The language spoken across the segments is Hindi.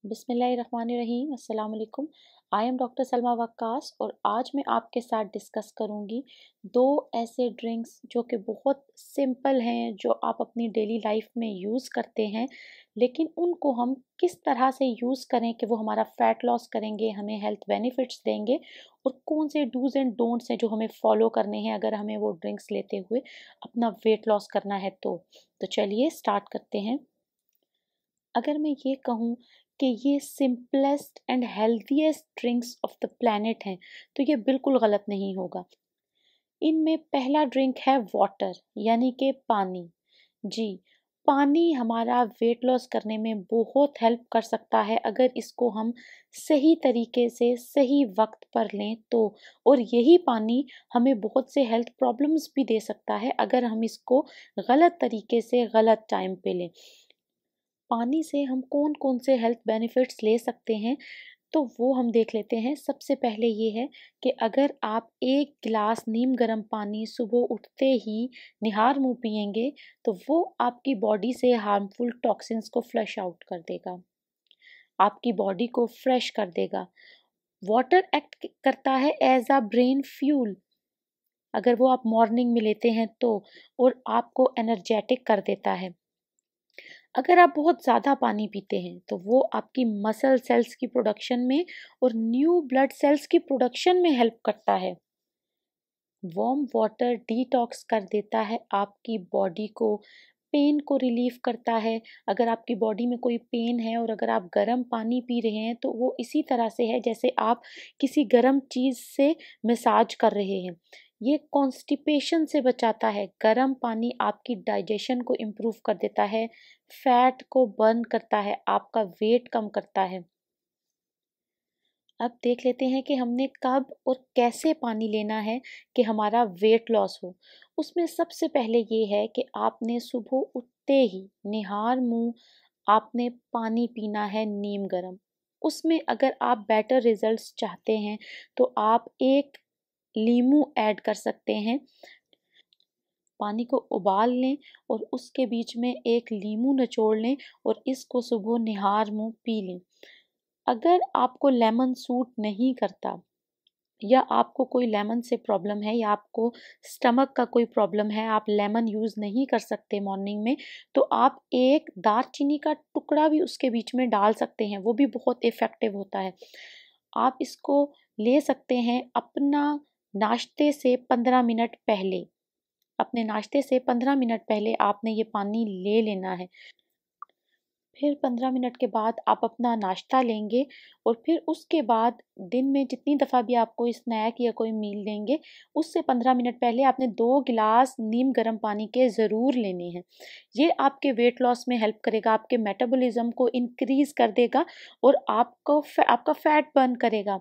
बिस्मिल्लाहिर्रहमानिर्रहीम अस्सलाम वालेकुम। आई एम डॉक्टर सलमा वक्कास और आज मैं आपके साथ डिस्कस करूंगी दो ऐसे ड्रिंक्स जो कि बहुत सिंपल हैं, जो आप अपनी डेली लाइफ में यूज़ करते हैं, लेकिन उनको हम किस तरह से यूज़ करें कि वो हमारा फ़ैट लॉस करेंगे, हमें हेल्थ बेनिफिट्स देंगे और कौन से डूज़ एंड डोंट्स हैं जो हमें फॉलो करने हैं अगर हमें वो ड्रिंक्स लेते हुए अपना वेट लॉस करना है तो चलिए स्टार्ट करते हैं। अगर मैं ये कहूँ कि ये simplest and healthiest drinks of the planet हैं, तो ये बिल्कुल गलत नहीं होगा। इनमें पहला ड्रिंक है वाटर, यानी कि पानी। जी, पानी हमारा वेट लॉस करने में बहुत हेल्प कर सकता है अगर इसको हम सही तरीके से सही वक्त पर लें तो। और यही पानी हमें बहुत से हेल्थ प्रॉब्लम्स भी दे सकता है अगर हम इसको गलत तरीके से गलत टाइम पे लें। पानी से हम कौन-कौन से हेल्थ बेनिफिट्स ले सकते हैं, तो वो हम देख लेते हैं। सबसे पहले ये है कि अगर आप 1 गिलास नीम गर्म पानी सुबह उठते ही निहार मुँह पिएँगे, तो वो आपकी बॉडी से हार्मफुल टॉक्सिन्स को फ्लश आउट कर देगा, आपकी बॉडी को फ्रेश कर देगा। वाटर एक्ट करता है एज़ अ ब्रेन फ्यूल, अगर वो आप मॉर्निंग में लेते हैं तो, और आपको एनर्जेटिक कर देता है। अगर आप बहुत ज़्यादा पानी पीते हैं तो वो आपकी मसल सेल्स की प्रोडक्शन में और न्यू ब्लड सेल्स की प्रोडक्शन में हेल्प करता है। वार्म वाटर डिटॉक्स कर देता है आपकी बॉडी को, पेन को रिलीव करता है। अगर आपकी बॉडी में कोई पेन है और अगर आप गर्म पानी पी रहे हैं तो वो इसी तरह से है जैसे आप किसी गर्म चीज़ से मसाज कर रहे हैं। ये कॉन्स्टिपेशन से बचाता है। गर्म पानी आपकी डाइजेशन को इम्प्रूव कर देता है, फैट को बर्न करता है, आपका वेट कम करता है। अब देख लेते हैं कि हमने कब और कैसे पानी लेना है कि हमारा वेट लॉस हो। उसमें सबसे पहले ये है कि आपने सुबह उठते ही निहार मुँह आपने पानी पीना है नीम गर्म। उसमें अगर आप बेटर रिजल्ट्स चाहते हैं तो आप 1 लीमू ऐड कर सकते हैं। पानी को उबाल लें और उसके बीच में 1 लीमू निचोड़ लें और इसको सुबह निहार मुँह पी लें। अगर आपको लेमन सूट नहीं करता या आपको कोई लेमन से प्रॉब्लम है या आपको स्टमक का कोई प्रॉब्लम है, आप लेमन यूज़ नहीं कर सकते मॉर्निंग में, तो आप 1 दालचीनी का टुकड़ा भी उसके बीच में डाल सकते हैं, वो भी बहुत इफ़ेक्टिव होता है। आप इसको ले सकते हैं अपना नाश्ते से 15 मिनट पहले। अपने नाश्ते से 15 मिनट पहले आपने ये पानी ले लेना है। फिर 15 मिनट के बाद आप अपना नाश्ता लेंगे और फिर उसके बाद दिन में जितनी दफ़ा भी आप कोई स्नैक या कोई मील लेंगे, उससे 15 मिनट पहले आपने 2 गिलास नीम गर्म पानी के ज़रूर लेने हैं। ये आपके वेट लॉस में हेल्प करेगा, आपके मेटाबॉलिज़्म को इंक्रीज़ कर देगा और आपका फैट बर्न करेगा।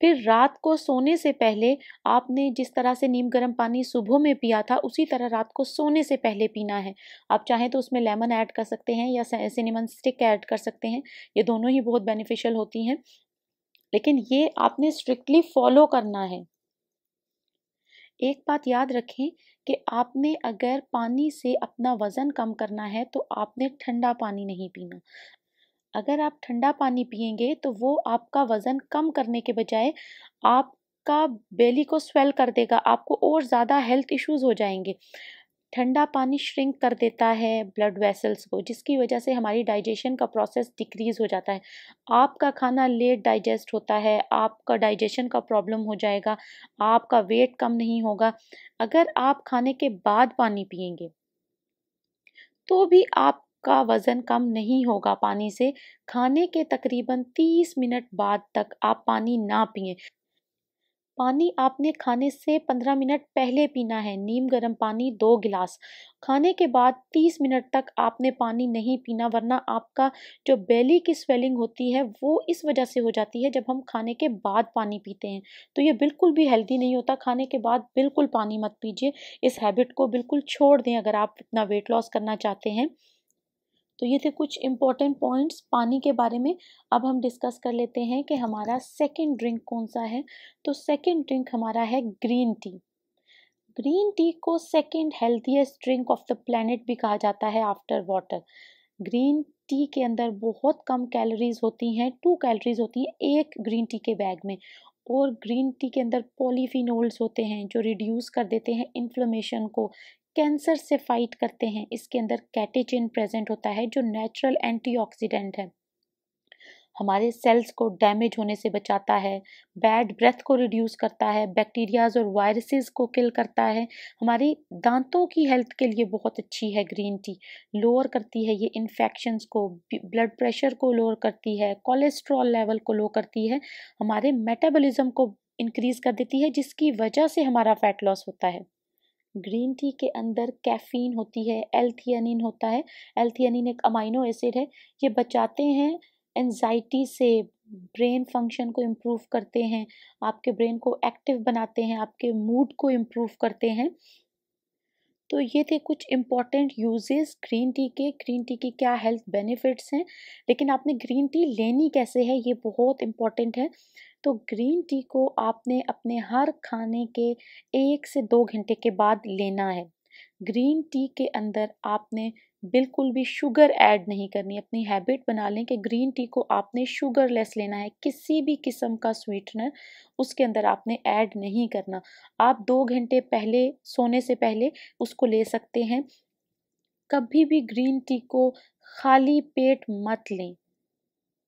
फिर रात को सोने से पहले आपने जिस तरह से नीम गर्म पानी सुबह में पिया था, उसी तरह रात को सोने से पहले पीना है। आप चाहें तो उसमें लेमन ऐड कर सकते हैं या सिनेमन स्टिक ऐड कर सकते हैं। ये दोनों ही बहुत बेनिफिशियल होती हैं, लेकिन ये आपने स्ट्रिक्टली फॉलो करना है। एक बात याद रखें कि आपने अगर पानी से अपना वज़न कम करना है, तो आपने ठंडा पानी नहीं पीना। अगर आप ठंडा पानी पिएँगे तो वो आपका वज़न कम करने के बजाय आपका बेली को स्वेल कर देगा, आपको और ज़्यादा हेल्थ इश्यूज़ हो जाएँगे। ठंडा पानी श्रिंक कर देता है ब्लड वेसल्स को, जिसकी वजह से हमारी डाइजेशन का प्रोसेस डिक्रीज़ हो जाता है। आपका खाना लेट डाइजेस्ट होता है, आपका डाइजेशन का प्रॉब्लम हो जाएगा, आपका वेट कम नहीं होगा। अगर आप खाने के बाद पानी पिएँगे तो भी आपका वज़न कम नहीं होगा पानी से। खाने के तकरीबन 30 मिनट बाद तक आप पानी ना पिएँ। पानी आपने खाने से 15 मिनट पहले पीना है, नीम गर्म पानी 2 गिलास। खाने के बाद 30 मिनट तक आपने पानी नहीं पीना, वरना आपका जो बेली की स्वेलिंग होती है वो इस वजह से हो जाती है जब हम खाने के बाद पानी पीते हैं। तो ये बिल्कुल भी हेल्दी नहीं होता, खाने के बाद बिल्कुल पानी मत पीजिए। इस हैबिट को बिल्कुल छोड़ दें अगर आप अपना वेट लॉस करना चाहते हैं। तो ये थे कुछ इम्पोर्टेंट पॉइंट्स पानी के बारे में। अब हम डिस्कस कर लेते हैं कि हमारा सेकंड ड्रिंक कौन-सा है। तो सेकंड ड्रिंक हमारा है ग्रीन टी। ग्रीन टी को second healthiest drink of the planet भी कहा जाता है आफ्टर वाटर। ग्रीन टी के अंदर बहुत कम कैलोरीज होती हैं, 2 कैलोरीज होती हैं एक ग्रीन टी के बैग में। और ग्रीन टी के अंदर पॉलीफिनोल्स होते हैं जो रिड्यूस कर देते हैं इन्फ्लेमेशन को, कैंसर से फाइट करते हैं। इसके अंदर कैटेचिन प्रेजेंट होता है जो नेचुरल एंटीऑक्सीडेंट है, हमारे सेल्स को डैमेज होने से बचाता है, बैड ब्रेथ को रिड्यूस करता है, बैक्टीरियाज और वायरसेस को किल करता है, हमारी दांतों की हेल्थ के लिए बहुत अच्छी है ग्रीन टी, लोअर करती है ये इन्फेक्शंस को, ब्लड प्रेशर को लोअर करती है, कोलेस्ट्रॉल लेवल को लो करती है, हमारे मेटाबॉलिज्म को इंक्रीज कर देती है जिसकी वजह से हमारा फैट लॉस होता है। ग्रीन टी के अंदर कैफीन होती है, एल-थियानिन होता है। एल-थियानिन एक अमाइनो एसिड है, ये बचाते हैं एंजाइटी से, ब्रेन फंक्शन को इम्प्रूव करते हैं, आपके ब्रेन को एक्टिव बनाते हैं, आपके मूड को इम्प्रूव करते हैं। तो ये थे कुछ इम्पॉर्टेंट यूजेस ग्रीन टी के, ग्रीन टी की क्या हेल्थ बेनिफिट्स हैं, लेकिन आपने ग्रीन टी लेनी कैसे है ये बहुत इम्पॉर्टेंट है। तो ग्रीन टी को आपने अपने हर खाने के 1 से 2 घंटे के बाद लेना है। ग्रीन टी के अंदर आपने बिल्कुल भी शुगर ऐड नहीं करनी। अपनी हैबिट बना लें कि ग्रीन टी को आपने शुगरलेस लेना है, किसी भी किस्म का स्वीटनर उसके अंदर आपने ऐड नहीं करना। आप 2 घंटे पहले, सोने से पहले उसको ले सकते हैं। कभी भी ग्रीन टी को खाली पेट मत लें।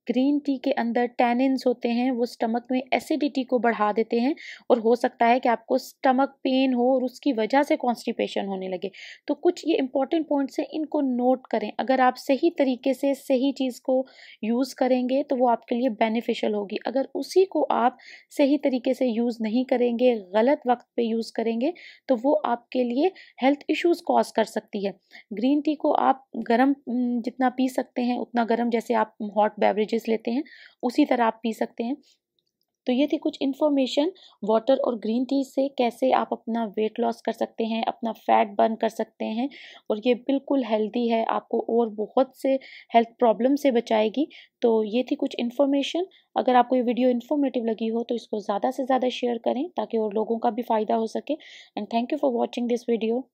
ग्रीन टी के अंदर टैनिन्स होते हैं, वो स्टमक में एसिडिटी को बढ़ा देते हैं और हो सकता है कि आपको स्टमक पेन हो और उसकी वजह से कॉन्स्टिपेशन होने लगे। तो कुछ ये इंपॉर्टेंट पॉइंट्स हैं, इनको नोट करें। अगर आप सही तरीके से सही चीज़ को यूज़ करेंगे तो वो आपके लिए बेनिफिशियल होगी। अगर उसी को आप सही तरीके से यूज़ नहीं करेंगे, गलत वक्त पे यूज़ करेंगे, तो वो आपके लिए हेल्थ इश्यूज़ कॉज कर सकती है। ग्रीन टी को आप गर्म जितना पी सकते हैं उतना गर्म, जैसे आप हॉट बेवरेजेस लेते हैं उसी तरह आप पी सकते हैं। तो ये थी कुछ इन्फॉर्मेशन वाटर और ग्रीन टी से कैसे आप अपना वेट लॉस कर सकते हैं, अपना फैट बर्न कर सकते हैं, और ये बिल्कुल हेल्दी है, आपको और बहुत से हेल्थ प्रॉब्लम से बचाएगी। तो ये थी कुछ इन्फॉर्मेशन। अगर आपको ये वीडियो इन्फॉर्मेटिव लगी हो तो इसको ज़्यादा से ज़्यादा शेयर करें ताकि और लोगों का भी फ़ायदा हो सके। And thank you for watching this video.